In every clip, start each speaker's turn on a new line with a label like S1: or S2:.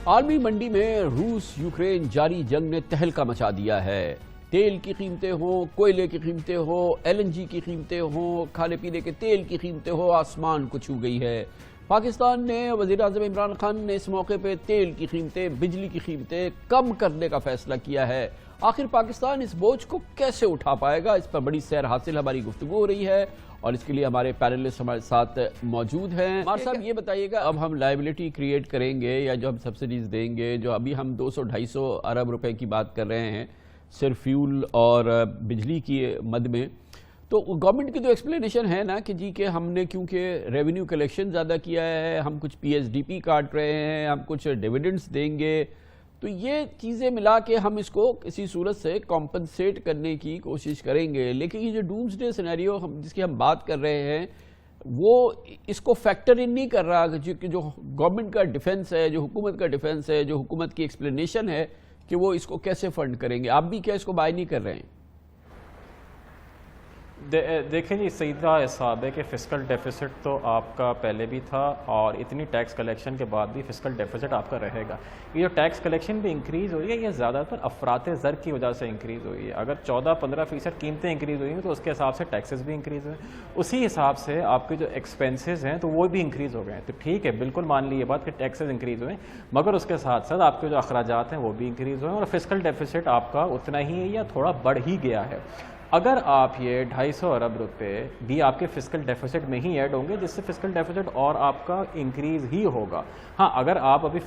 S1: عالمی منڈی میں روس یوکرین جاری جنگ نے تہلکہ مچا دیا ہے۔ تیل کی قیمتیں ہوں، کوئلے کی قیمتیں ہوں، LNG کی قیمتیں ہوں، کھانے پینے کے تیل کی قیمتیں ہوں، آسمان کو چھو گئی ہے۔ پاکستان نے وزیر اعظم عمران خان نے اس موقع پہ تیل کی قیمتیں، بجلی کی قیمتیں کم کرنے کا فیصلہ کیا ہے۔ آخر پاکستان اس بوجھ کو کیسے اٹھا پائے گا، اس پر بڑی سیر حاصل ہماری گفتگو ہو رہی ہے، اور اس کے لیے ہمارے پینلسٹ ہمارے ساتھ موجود ہیں۔ عمار صاحب یہ بتائیے گا، اب ہم لائبلٹی کریٹ کریں گے یا جو ہم سبسڈیز دیں گے، جو ابھی ہم 200-250 ارب روپے کی بات کر رہے ہیں صرف فیول اور بجلی کی مد میں، تو گورنمنٹ کی تو ایکسپلینیشن ہے نا کہ جی کہ ہم نے کیونکہ ریونیو کلیکشن زیادہ کیا ہے، ہم کچھ PSDP کاٹ رہے ہیں، ہم کچھ ڈیویڈنڈز دیں گے، تو یہ چیزیں ملا کے ہم اس کو کسی صورت سے کمپنسیٹ کرنے کی کوشش کریں گے۔ لیکن یہ جو ڈومز ڈے سینیریو جس کی ہم بات کر رہے ہیں، وہ اس کو فیکٹر ان نہیں کر رہا کہ جو گورنمنٹ کا ڈیفنس ہے، جو حکومت کا ڈیفنس ہے، جو حکومت کی ایکسپلینیشن ہے کہ وہ اس کو کیسے فنڈ کریں گے۔ آپ بھی کیا اس کو بائی نہیں کر رہے ہیں؟
S2: دیکھیں جی، سیدھا حساب ہے کہ فسکل ڈیفیسٹ تو آپ کا پہلے بھی تھا، اور اتنی ٹیکس کلیکشن کے بعد بھی فسکل ڈیفیسٹ آپ کا رہے گا۔ یہ جو ٹیکس کلیکشن بھی انکریز ہوئی ہے، یہ زیادہ تر افراط زر کی وجہ سے انکریز ہوئی ہے۔ اگر 14-15% قیمتیں انکریز ہوئی ہیں تو اس کے حساب سے ٹیکسز بھی انکریز ہوئے، اسی حساب سے آپ کے جو ایکسپینسز ہیں تو وہ بھی انکریز ہو گئے ہیں۔ تو ٹھیک ہے، بالکل مان لی یہ بات کہ ٹیکسز انکریز ہوئے، مگر اس کے ساتھ ساتھ آپ کے جو اخراجات ہیں وہ بھی انکریز ہوئے ہیں، اور فسکل ڈیفیسٹ آپ کا اتنا ہی ہے یا تھوڑا بڑھ ہی گیا ہے۔ اگر آپ یہ 250 ارب روپے بھی آپ کے فسکل ڈیفیسٹ میں ہی ایڈ ہوں گے، جس سے فسکل ڈیفیسٹ اور آپ کا انکریز ہی ہوگا۔ ہاں، اگر آپ ابھی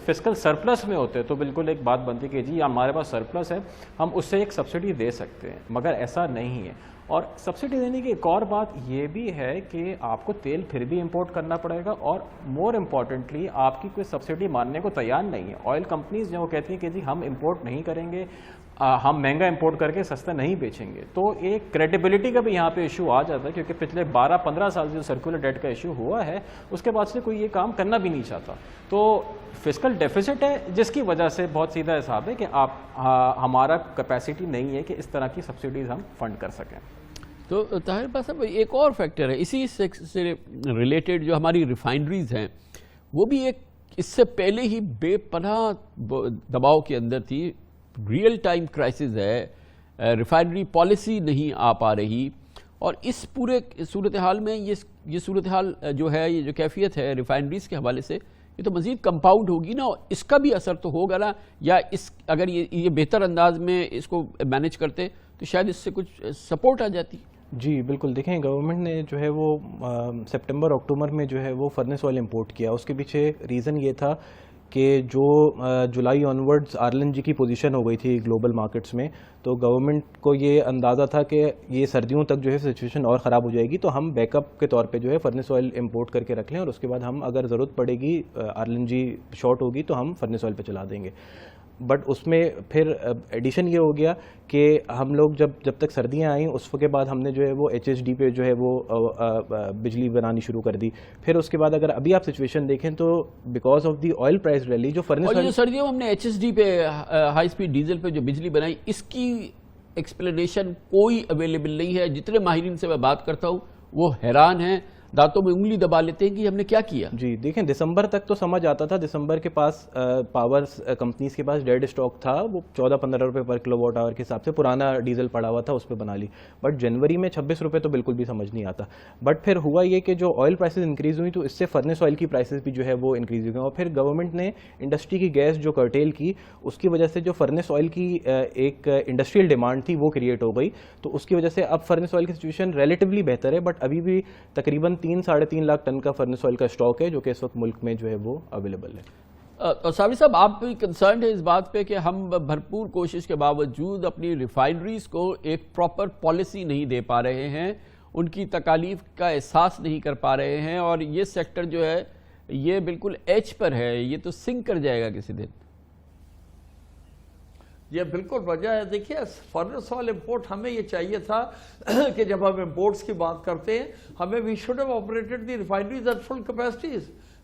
S2: فسکل سرپلس میں ہوتے تو بالکل ایک بات بنتی کہ جی ہمارے پاس سرپلس ہے، ہم اس سے ایک سبسڈی دے سکتے ہیں، مگر ایسا نہیں ہے۔ اور سبسڈی دینے کی ایک اور بات یہ بھی ہے کہ آپ کو تیل پھر بھی امپورٹ کرنا پڑے گا، اور مور امپورٹنٹلی آپ کی کوئی سبسڈی ماننے کو تیار نہیں ہے۔ آئل کمپنیز جو کہتی ہیں کہ جی ہم امپورٹ نہیں کریں گے، ہم مہنگا امپورٹ کر کے سستا نہیں بیچیں گے، تو ایک کریڈیبلٹی کا بھی یہاں پہ ایشو آ جاتا ہے، کیونکہ پچھلے 12-15 سال جو سرکولر ڈیٹ کا ایشو ہوا ہے اس کے بعد سے کوئی یہ کام کرنا بھی نہیں چاہتا۔ تو فسکل ڈیفیسٹ ہے جس کی وجہ سے بہت سیدھا حساب ہے کہ ہمارا کیپیسٹی نہیں ہے کہ اس طرح کی سبسڈیز ہم فنڈ کر سکیں۔
S1: تو طاہر بھائی صاحب، ایک اور فیکٹر ہے اسی سے ریلیٹڈ، جو ہماری ریفائنریز ہیں وہ بھی ایک اس سے پہلے ہی بے پناہ دباؤ کے اندر تھی۔ ریئل ٹائم کرائسس ہے، ریفائنری پالیسی نہیں آ پا رہی، اور اس پورے صورتحال میں یہ صورتحال جو ہے، یہ جو کیفیت ہے ریفائنریز کے حوالے سے، یہ تو مزید کمپاؤنڈ ہوگی نا، اس کا بھی اثر تو ہوگا نا، یا اگر یہ بہتر انداز میں اس کو مینیج کرتے تو شاید اس سے کچھ سپورٹ آ جاتی۔
S3: جی بالکل، دیکھیں گورنمنٹ نے جو ہے وہ سپٹمبر اکتوبر میں جو ہے وہ فرنس آئل امپورٹ کیا۔ اس کے پیچھے ریزن یہ تھا کہ جو جولائی آنورڈز RLNG کی پوزیشن ہو گئی تھی گلوبل مارکیٹس میں، تو گورنمنٹ کو یہ اندازہ تھا کہ یہ سردیوں تک جو ہے سچویشن اور خراب ہو جائے گی، تو ہم بیک اپ کے طور پہ جو ہے فرنس آئل امپورٹ کر کے رکھ لیں، اور اس کے بعد ہم اگر ضرورت پڑے گی RLNG شارٹ ہوگی تو ہم فرنس آئل پہ چلا دیں گے۔ بٹ اس میں پھر ایڈیشن یہ ہو گیا کہ ہم لوگ جب تک سردیاں آئیں اس کے بعد ہم نے جو ہے وہ HHD پہ جو ہے وہ بجلی بنانی شروع کر دی۔ پھر اس کے بعد اگر ابھی آپ سچویشن دیکھیں تو because of the oil price rally جو فرنس
S1: اور سردیوں میں ہم نے HSD پہ، ہائی سپیڈ ڈیزل پہ جو بجلی بنائی، اس کی ایکسپلینیشن کوئی اویلیبل نہیں ہے۔ جتنے ماہرین سے میں بات کرتا ہوں وہ حیران ہیں، دانتوں میں انگلی دبا لیتے ہیں کہ ہم نے کیا کیا۔
S3: جی دیکھیں، دسمبر تک تو سمجھ آتا تھا، دسمبر کے پاس پاور کمپنیز کے پاس ڈیڈ اسٹاک تھا، وہ 14-15 روپے پر کلو واٹ آور کے حساب سے پرانا ڈیزل پڑا ہوا تھا، اس پہ بنا لی۔ بٹ جنوری میں 26 روپے تو بالکل بھی سمجھ نہیں آتا۔ بٹ پھر ہوا یہ کہ جو آئل پرائسز انکریز ہوئی تو اس سے فرنس آئل کی پرائسز بھی جو ہے وہ انکریز ہوئی، اور پھر گورنمنٹ نے انڈسٹری کی گیس جو کرٹیل کی، اس کی وجہ سے جو فرنس آئل کی ایک انڈسٹریل ڈیمانڈ تھی وہ کریٹ ہو گئی، تو اس کی وجہ سے اب فرنس آئل کی سچویشن ریلیٹیولی بہتر ہے۔ بٹ ابھی بھی تقریباً 3-3.5 لاکھ ٹن کا فرنس آئل کا اسٹاک ہے جو کہ اس وقت ملک میں جو ہے وہ اویلیبل ہے۔
S1: صابری صاحب، آپ بھی کنسرنڈ ہے اس بات پہ کہ ہم بھرپور کوشش کے باوجود اپنی ریفائنریز کو ایک پراپر پالیسی نہیں دے پا رہے ہیں، ان کی تکالیف کا احساس نہیں کر پا رہے ہیں، اور یہ سیکٹر جو ہے یہ بالکل ایج پر ہے، یہ تو سنک کر جائے گا کسی دن۔
S4: یہ بالکل وجہ ہے۔ دیکھیے، فرنس آئل امپورٹ ہمیں یہ چاہیے تھا کہ جب ہم امپورٹس کی بات کرتے ہیں، ہمیں we should have operated the refineries at full capacities.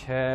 S2: 6